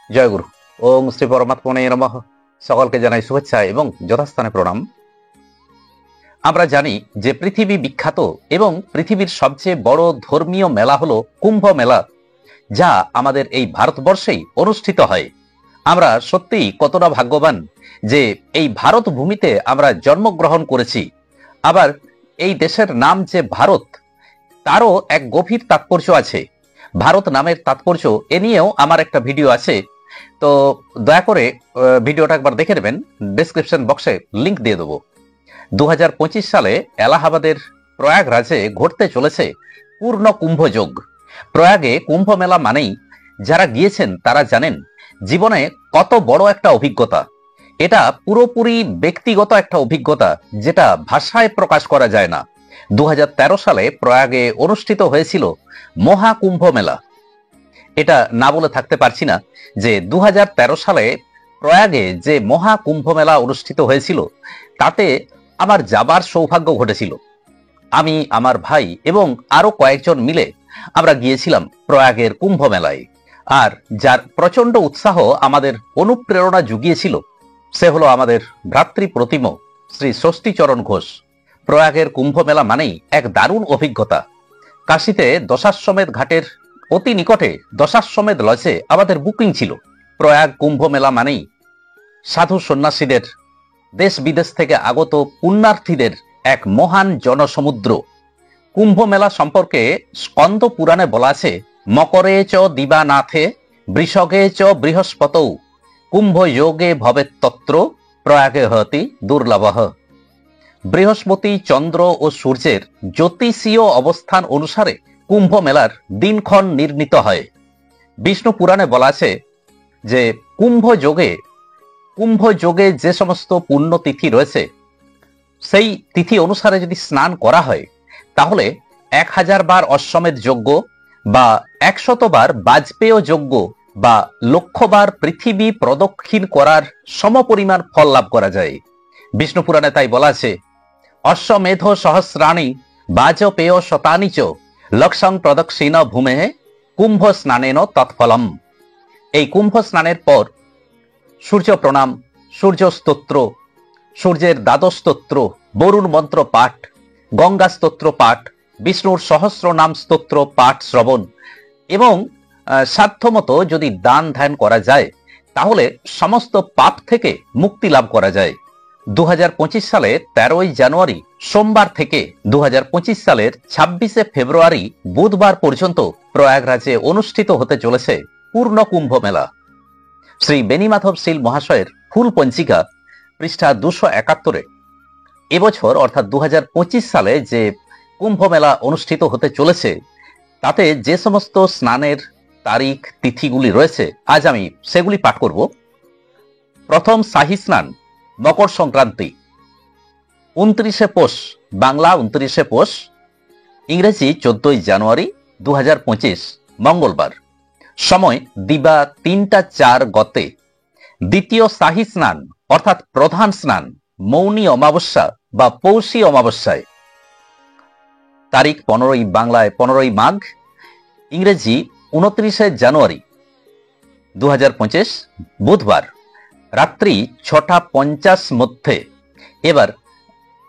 জয়গুরু। ওম শ্রী পরমাত্মনে নমঃ। সকলকে জানাই শুভেচ্ছা এবং যথাস্থানে প্রণাম। আমরা জানি যে পৃথিবী বিখ্যাত এবং পৃথিবীর সবচেয়ে বড় ধর্মীয় মেলা হলো কুম্ভ মেলা, যা আমাদের এই ভারতবর্ষেই অনুষ্ঠিত হয়। আমরা সত্যিই কতটা ভাগ্যবান যে এই ভারত ভূমিতে আমরা জন্মগ্রহণ করেছি। আবার এই দেশের নাম যে ভারত, তারও এক গভীর তাৎপর্য আছে। ভারত নামের তাৎপর্য এ নিয়েও আমার একটা ভিডিও আছে, তো দয়া করে ভিডিওটা একবার দেখে নেবেন। ডেসক্রিপশন বক্সে লিংক দিয়ে দেবো। 2025 সালে এলাহাবাদের প্রয়াগরাজে ঘটতে চলেছে পূর্ণ কুম্ভযোগ। প্রয়াগে কুম্ভ মেলা মানেই যারা গিয়েছেন তারা জানেন জীবনে কত বড় একটা অভিজ্ঞতা। এটা পুরোপুরি ব্যক্তিগত একটা অভিজ্ঞতা, যেটা ভাষায় প্রকাশ করা যায় না। 2013 সালে প্রয়াগে অনুষ্ঠিত হয়েছিল মহাকুম্ভ মেলা। এটা না বলে থাকতে পারছি না যে 2013 সালে প্রয়াগে যে মহাকুম্ভ মেলা অনুষ্ঠিত হয়েছিল, তাতে আমার যাবার সৌভাগ্য ঘটেছিল। আমি, আমার ভাই এবং আরো কয়েকজন মিলে আমরা গিয়েছিলাম প্রয়াগের কুম্ভ মেলায়। আর যার প্রচন্ড উৎসাহ আমাদের অনুপ্রেরণা জুগিয়েছিল সে হলো আমাদের ভ্রাতৃপ্রতিম শ্রী ষষ্ঠীচরণ ঘোষ। প্রয়াগের কুম্ভ মেলা মানেই এক দারুণ অভিজ্ঞতা। কাশীতে দশাশ্বমেধ ঘাটের অতি নিকটে দশাশ্বমেধ লজে আমাদের বুকিং ছিল। প্রয়াগ কুম্ভ মেলা মানেই সাধু সন্ন্যাসীদের, দেশ বিদেশ থেকে আগত পুণ্যার্থীদের এক মহান জনসমুদ্র। কুম্ভ মেলা সম্পর্কে স্কন্দ পুরাণে বলা আছে, মকরে চ দিবানাথে বৃষগে চ বৃহস্পতৌ কুম্ভ যোগে ভবেত তত্র প্রয়াগে হতি দুর্লভঃ। বৃহস্পতি, চন্দ্র ও সূর্যের জ্যোতিষীয় অবস্থান অনুসারে কুম্ভ মেলার দিনক্ষণ নির্ণীত হয়। বিষ্ণু পুরাণে বলা আছে যে কুম্ভ যোগে যে সমস্ত পুণ্য তিথি রয়েছে, সেই তিথি অনুসারে যদি স্নান করা হয় তাহলে 1000 বার অশ্বমেধ যজ্ঞ বা 100 বার বাজপেয় যজ্ঞ বা 1,00,000 বার পৃথিবী প্রদক্ষিণ করার সমপরিমাণ ফল লাভ করা যায়। বিষ্ণু পুরাণে তাই বলা আছে, অশ্বমেধ সহস্রাণি বাজপেয় শতানি চ লক্ষং প্রদক্ষিণ ভূমে কুম্ভ স্নানেন তৎফলম। এই কুম্ভ স্নানের পর সূর্য প্রণাম, সূর্য স্তোত্র, সূর্যের দ্বাদশ স্তোত্র, বরুণ মন্ত্র পাঠ, গঙ্গা স্তোত্র পাঠ, বিষ্ণুর সহস্র নাম স্তোত্র পাঠ শ্রবণ এবং সাধ্যমতো যদি দান ধ্যান করা যায় তাহলে সমস্ত পাপ থেকে মুক্তি লাভ করা যায়। 2025 সালের 13ই জানুয়ারি সোমবার থেকে 2025 সালের 26শে ফেব্রুয়ারি বুধবার পর্যন্ত প্রয়াগরাজে অনুষ্ঠিত হতে চলেছে পূর্ণ কুম্ভ মেলা। শ্রী বেণীমাধব শীল মহাশয়ের ফুল পঞ্জিকা পৃষ্ঠা 271-এ এবছর অর্থাৎ 2025 সালে যে কুম্ভ মেলা অনুষ্ঠিত হতে চলেছে তাতে যে সমস্ত স্নানের তারিখ তিথিগুলি রয়েছে আজ আমি সেগুলি পাঠ করব। প্রথম শাহী স্নান মকর সংক্রান্তি 29শে পৌষ, বাংলা 29শে পৌষ, ইংরেজি 14ই জানুয়ারি 2025 মঙ্গলবার। সময় দিবা 3টা 4 গতে। দ্বিতীয় শাহী স্নান অর্থাৎ প্রধান স্নান মৌনী অমাবস্যা বা পৌষী অমাবস্যায়। তারিখ 15ই, বাংলায় 15ই মাঘ, ইংরেজি 29শে জানুয়ারি 2025 বুধবার, রাত্রি 6টা 50 মধ্যে। এবার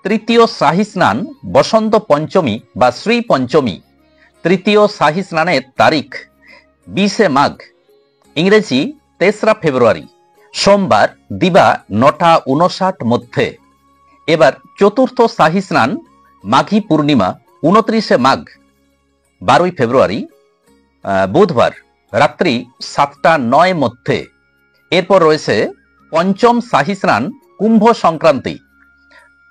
তৃতীয় শাহী স্নান বসন্ত পঞ্চমী বা শ্রী পঞ্চমী। তৃতীয় শাহী স্নানের তারিখ 20শে মাঘ, ইংরেজি 3রা ফেব্রুয়ারি, সোমবার দিবা 9টা 59 মধ্যে। এবার চতুর্থ শাহী স্নান মাঘী পূর্ণিমা 29শে মাঘ 12ই ফেব্রুয়ারি বুধবার, রাত্রি 7টা 9 মধ্যে। এরপর রয়েছে পঞ্চম শাহী স্নান কুম্ভ সংক্রান্তি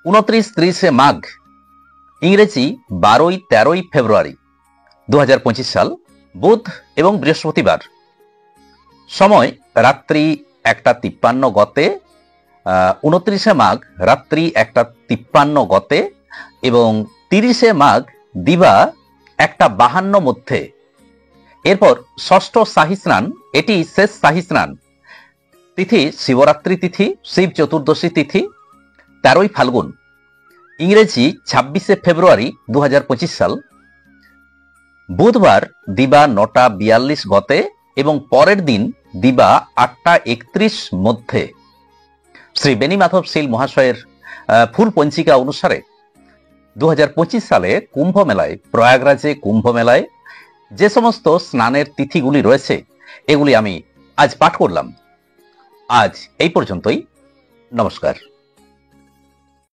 29-30শে মাঘ, ইংরেজি 12-13ই ফেব্রুয়ারি 2025 সাল, বুধ এবং বৃহস্পতিবার। সময় রাত্রি 1টা 53 গতে, 29শে মাঘ রাত্রি 1টা 53 গতে এবং 30শে মাঘ দিবা 1টা 52 মধ্যে। এরপর ষষ্ঠ শাহী স্নান, এটি শেষ শাহী স্নান। তিথি শিবরাত্রি তিথি, শিব চতুর্দশী তিথি, 13ই ফাল্গুন, ইংরেজি 26শে ফেব্রুয়ারি 2025 সাল, বুধবার দিবা 9টা 42 গতে এবং পরের দিন দিবা 8:31 মধ্যে শ্রী বেনি মাধব শীল মহাশয়ের ফুল পঞ্জিকা অনুসারে 2025 সালে কুম্ভ মেলায়, প্রয়াগরাজে কুম্ভ মেলায় যে সমস্ত স্নানের তিথিগুলি রয়েছে এগুলি আমি আজ পাঠ করলাম। আজ এই পর্যন্তই। নমস্কার।